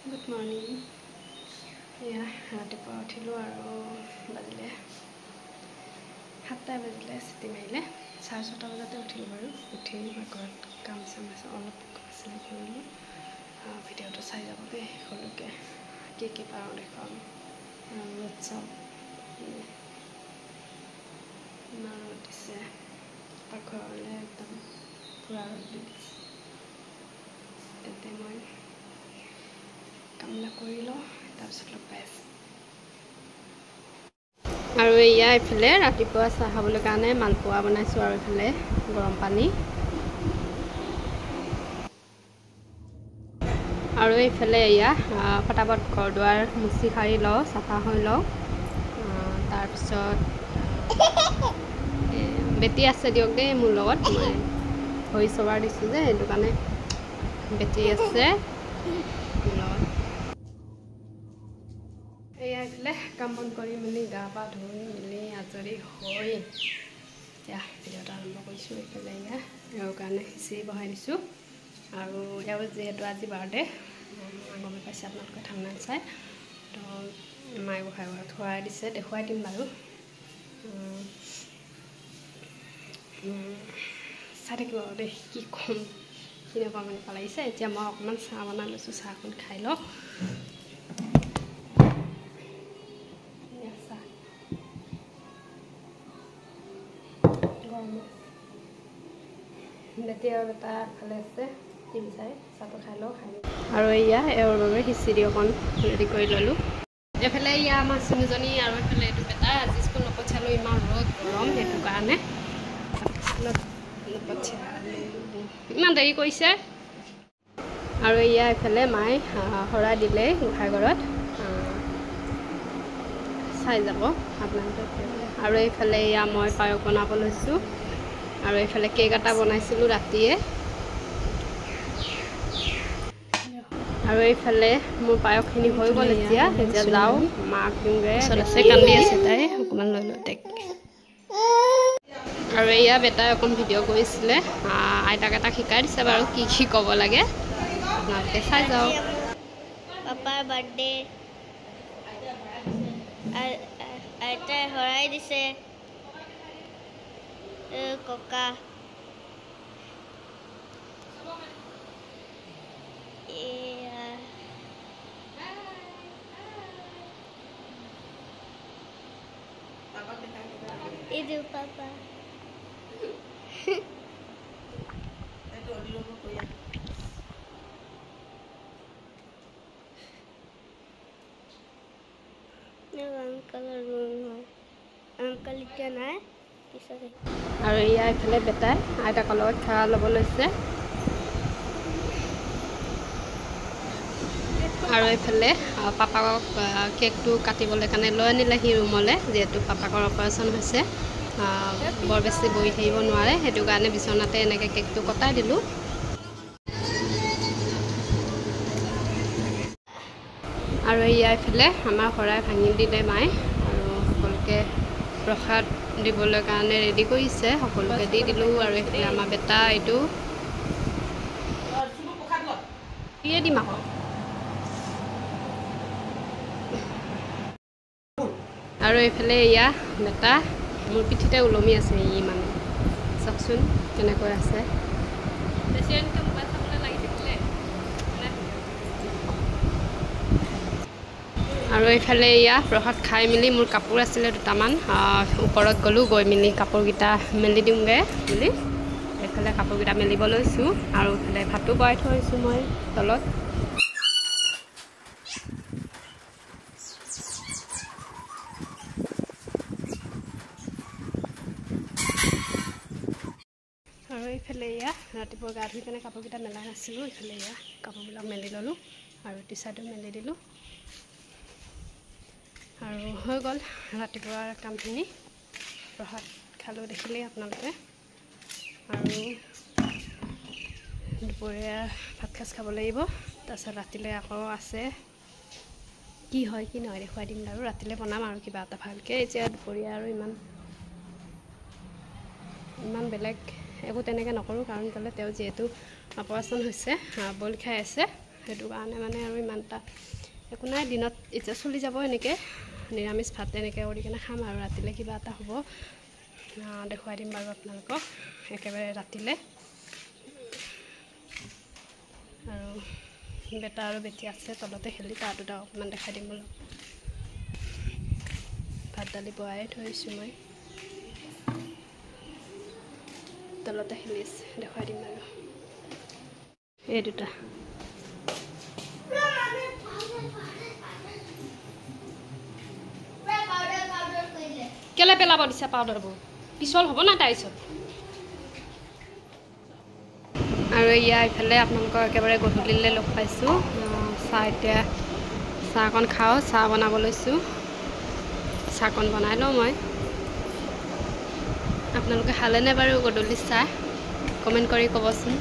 Good morning. এয়া ৰাতিপুৱা উঠিলোঁ আৰু বাজিলে 7টা বাজিলে, চিটি মাৰিলে। 6:30 বজাতে উঠিলোঁ বাৰু। উঠি ঘৰত কাম চাম অলপ আছিলে কৰিলোঁ। ভিডিঅ'টো চাই যাব দেই সকলোকে, কি পাৰোঁ দেখুৱাম। ৰ'দ চাওক ইমান ৰ'দ দিছে, পাকঘৰলৈ একদম পূৰা ৰ'দ দি দিছে। এতিয়া মই কামবিলাক কৰি লওঁ, তাৰপিছত লগ পাই আছোঁ। আৰু এয়া এইফালে ৰাতিপুৱা চাহ খাবলৈ কাৰণে মালপোৱা বনাইছোঁ আৰু এইফালে গৰম পানী। আৰু এইফালে এয়া ফটাফট ঘৰ দুৱাৰ মুচি সাৰি লওঁ, চাফা হৈ লওঁ। তাৰপিছত বেটি আছে দিয়ক দেই মোৰ লগত, মই ভৰি চবাৰ দিছোঁ যে সেইটো কাৰণে বেটি আছে মোৰ লগত। এয়া এইফালে কাম বন কৰি মেলি গা পা ধুই মেলি আজৰি হৈ এতিয়া ভিডিঅ'টো আৰম্ভ কৰিছোঁ। এইফালে এয়া তেওঁৰ কাৰণে খিচিৰি বহাই দিছোঁ। আৰু এওঁ যিহেতু আজি বাৰ্থডে, গমে পাইছে আপোনালোকে থাম্বনেইল চাই, তো মায়ে খুৱাই দিছে, দেখুৱাই দিম বাৰু। চাই থাকিব দেই, কি ক'ম কেনেকুৱা মানে লাগিছে। এতিয়া মই অকণমান চাহ বনাই লৈছোঁ, চাহকণ খাই লওঁ। বেটি আৰু এটা ফালে আছে টিভি চাই, চাহটো খাই লওঁ। আৰু এয়া এওঁৰ বাবে খিচিৰি অকণ ৰেডি কৰি ল'লোঁ। এইফালে এয়া আমাৰ চুনুজনী আৰু এইফালে এইটো বেটা আজি স্কুল নপঠিয়ালোঁ, ইমান ৰ'দ গৰম, সেইটো কাৰণে স্কুলত নপঠিয়ালোঁ, ইমান দেৰি কৰিছে। আৰু এয়া এইফালে মায়ে শৰাই দিলে গোঁসাই ঘৰত, চাই যাব আপোনালোকে। আৰু এইফালে এয়া মই পায়স বনাব লৈছোঁ। আৰু এইফালে কেক এটা বনাইছিলোঁ ৰাতিয়ে। আৰু এইফালে মোৰ পায়সখিনি হৈ গ'ল। এতিয়া যাওঁ মাক দিওঁগৈ, আছে কান্দি আছে তাই, অকণমান লৈ লওঁ তাইক। আৰু এয়া বেটাই অকণ ভিডিঅ' কৰিছিলে, আইতাক এটা শিকাই দিছে বাৰু কি ক'ব লাগে, আপোনালোকে চাই যাওক। পাপাৰ বাৰ্থডে, আইতাই শৰাই দিছে, ককা itu papa. Uncle itu naik. আৰু এয়া এইফালে বেটাই আইতাকৰ লগত খাই ল'ব লৈছে। আৰু এইফালে পাপাকক কেকটো কাটিবলৈ কাৰণে লৈ আনিলেহি ৰুমলৈ, যিহেতু পাপাকৰ অপাৰেশ্যন হৈছে, বৰ বেছি বহি থাকিব নোৱাৰে, সেইটো কাৰণে বিচনাতে এনেকৈ কেকটো কটাই দিলোঁ। আৰু এয়া এইফালে আমাৰ শৰাই ভাঙি দিলে মায়ে, আৰু সকলোকে প্ৰসাদ দিবলৈ কাৰণে ৰেডি কৰিছে, সকলোকে দি দিলোঁ। আৰু এইফালে আমাৰ বেটা এইটো দিয়ে দিম আকৌ। আৰু এইফালে এয়া বেটা মোৰ পিঠিতে ওলমি আছে, ই মানে চাওকচোন কেনেকৈ আছে। আৰু এইফালে এয়া প্ৰসাদ খাই মেলি মোৰ কাপোৰ আছিলে দুটামান, ওপৰত গ'লোঁ, গৈ মেলি কাপোৰকেইটা মেলি দিওঁগৈ বুলি এইফালে কাপোৰকেইটা মেলিব লৈছোঁ। আৰু এইফালে ভাতো বহাই থৈছোঁ মই তলত। আৰু এইফালে এয়া ৰাতিপুৱা গা ধুই কেনে কাপোৰকেইটা মেলা নাছিলোঁ, এইফালে এয়া কাপোৰবিলাক মেলি ল'লোঁ আৰু টি চাৰ্টো মেলি দিলোঁ। আৰু হৈ গ'ল ৰাতিপুৱাৰ কামখিনি। প্ৰসাদ খালোঁ দেখিলেই আপোনালোকে। আৰু দুপৰীয়া ভাত সাজ খাব লাগিব, তাৰপিছত ৰাতিলৈ আকৌ আছে, কি হয় কি নহয় দেখুৱাই দিম বাৰু। ৰাতিলৈ বনাম আৰু কিবা এটা ভালকৈ। এতিয়া দুপৰীয়া আৰু ইমান বেলেগ একো তেনেকৈ নকৰোঁ, কাৰণ কেলৈ তেওঁ যিহেতু অপাৰেশ্যন হৈছে, বইল খাই আছে, সেইটো কাৰণে মানে আৰু ইমানটা একো নাই দিনত এতিয়া চলি যাব এনেকৈ নিৰামিষ ভাত এনেকৈ কৰি কিনে খাম আৰু ৰাতিলৈ কিবা এটা হ'ব দেখুৱাই দিম বাৰু আপোনালোকক একেবাৰে ৰাতিলৈ আৰু বেটা আৰু বেটি আছে তলতে খেলি তাৰ দুটা অকণমান দেখাই দিম বোলো ভাত দালি বহাই থৈছোঁ মই তলতে খেলি আছে দেখুৱাই দিম আৰু এই দুটা কেলে পেলাব দিছে পাউডাৰবোৰ পিছল হ'ব না তাৰপিছত আৰু ইয়াৰ ইফালে আপোনালোকৰ একেবাৰে গধূলিলৈ লগ পাইছোঁ চাহ এতিয়া চাহকণ খাওঁ চাহ বনাব লৈছোঁ চাহকণ বনাই লওঁ মই আপোনালোকে খালেনে বাৰু গধূলি চাহ কমেণ্ট কৰি ক'বচোন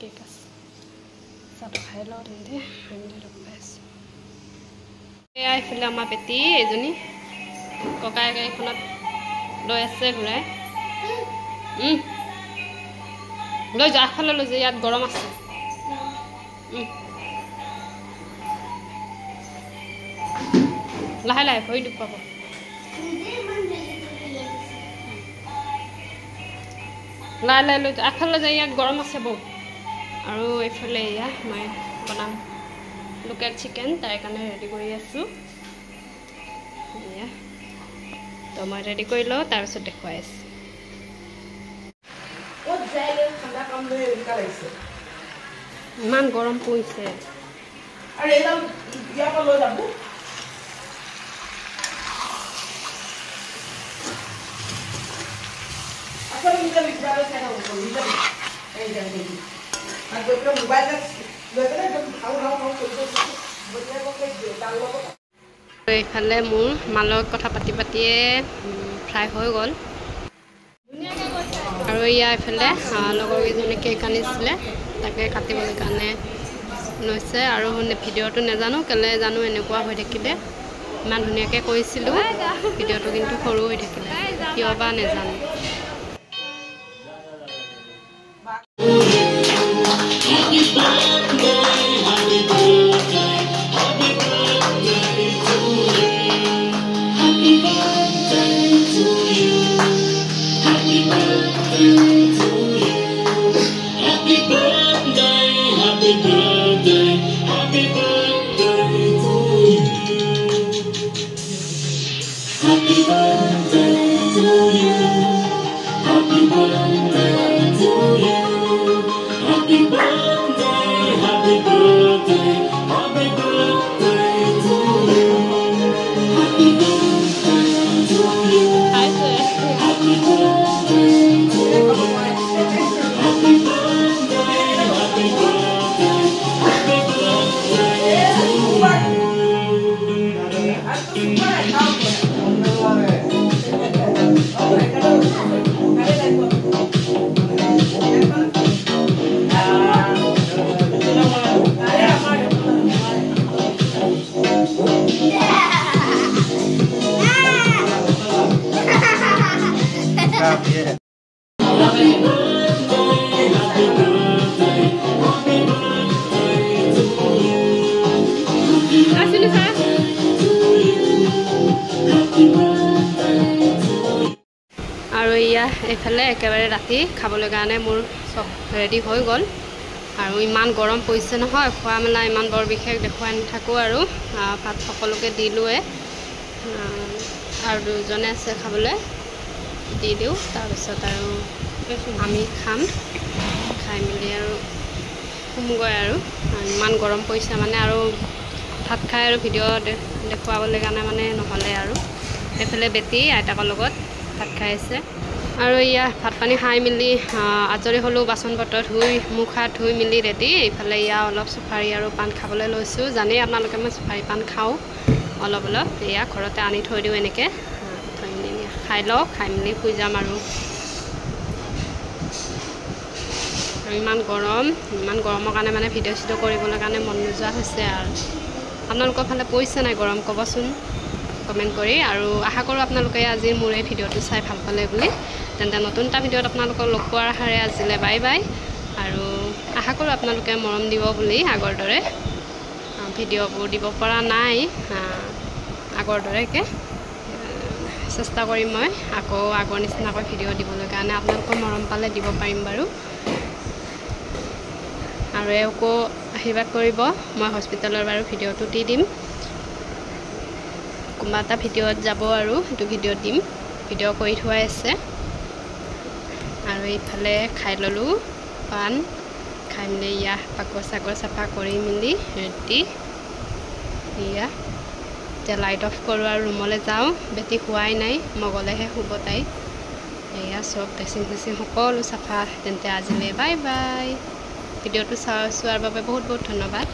কেক আছে চাহটো খাই লওঁ তেন্তে আমি লগ পাই আছোঁ এয়া এইফালে আমাৰ বেটি এজনী ককায়েক এইখনত লৈ আছে ঘূৰাই লৈ যা আগফালে লৈ যা ইয়াত গৰম আছে লাহে লাহে ভৰি দুখ পাব লাহে লাহে লৈ যা আগফালে লৈ যা ইয়াত গৰম আছে বহুত আৰু এইফালে এয়া মই বনাম লোকেল চিকেন তাৰ কাৰণে ৰেডি কৰি আছোঁ এয়া তো মই ৰেডি কৰি লওঁ তাৰপিছত দেখুৱাই আছোঁ ইমান গৰম পৰিছে এইফালে মোৰ মালৰ কথা পাতি পাতিয়ে ফ্ৰাই হৈ গ'ল আৰু ইয়াৰ এইফালে লগৰকেইজনী কেক আনিছিলে তাকে কাটিবলৈ কাৰণে লৈছে আৰু ভিডিঅ'টো নাজানো কেলৈ জানো এনেকুৱা হৈ থাকিলে ইমান ধুনীয়াকৈ কৰিছিলোঁ ভিডিঅ'টো কিন্তু সৰু হৈ থাকিলে কিয় বা নাজানো আৰু ইয়া এইফালে একেবাৰে ৰাতি খাবলৈ কাৰণে মোৰ চব ৰেডি হৈ গ'ল আৰু ইমান গৰম পৰিছে নহয় খোৱা মেলা ইমান বৰ বিশেষ দেখুৱাই নাথাকোঁ আৰু ভাত সকলোকে দিলোঁৱে আৰু দুজনে আছে খাবলৈ দি দিওঁ তাৰপিছত আৰু আমি খাম খাই মেলি আৰু শুমগৈ আৰু ইমান গৰম পৰিছে মানে আৰু ভাত খাই আৰু ভিডিঅ' দেখুৱাবলৈ কাৰণে মানে নহ'লে আৰু এইফালে বেটি আইতাকৰ লগত ভাত খাই আছে আৰু ইয়া ভাত পানী খাই মেলি আজৰি হ'লোঁ বাচন বৰ্তন ধুই মুখ হাত ধুই মেলি ৰেডি এইফালে ইয়া অলপ চুফাৰী আৰু পাণ খাবলৈ লৈছোঁ জানেই আপোনালোকে মই চুফাৰী পাণ খাওঁ অলপ অলপ এয়া ঘৰতে আনি থৈ দিওঁ এনেকৈ থৈ মেলি খাই লওঁ খাই মেলি শুই যাম আৰু ইমান গৰমৰ কাৰণে মানে ভিডিঅ' চিডিঅ' কৰিবলৈ কাৰণে মন নোযোৱা হৈছে আৰু আপোনালোকৰ ফালে পৰিছে নাই গৰম ক'বচোন কমেণ্ট কৰি আৰু আশা কৰোঁ আপোনালোকে আজি মোৰ এই ভিডিঅ'টো চাই ভাল পালে বুলি তেন্তে নতুন এটা ভিডিঅ'ত আপোনালোকক লগ পোৱাৰ আশাৰে আজিলৈ বাই বাই আৰু আশা কৰোঁ আপোনালোকে মৰম দিব বুলি আগৰ দৰে ভিডিঅ'বোৰ দিব পৰা নাই আগৰ দৰেকৈ চেষ্টা কৰিম মই আকৌ আগৰ নিচিনাকৈ ভিডিঅ' দিবলৈ কাৰণে আপোনালোকৰ মৰম পালে দিব পাৰিম বাৰু আৰু একো আশীৰ্বাদ কৰিব মই হস্পিটেলৰ বাৰু ভিডিঅ'টো দি দিম কোনোবা এটা ভিডিঅ'ত যাব আৰু সেইটো ভিডিঅ'ত দিম ভিডিঅ' কৰি থোৱাই আছে আৰু এইফালে খাই ল'লোঁ পাণ খাই মেলি ইয়া পাকঘৰ চাকঘৰ চাফা কৰি মেলি ৰেডি ইয়া এতিয়া লাইট অফ কৰোঁ আৰু ৰুমলৈ যাওঁ বেটি শুৱাই নাই মই গ'লেহে শুব তাই এয়া চব ড্ৰেছিং চেচিং সকলো চাফা তেন্তে আজিলৈ বাই বাই ভিডিঅ'টো চোৱাৰ বাবে বহুত বহুত ধন্যবাদ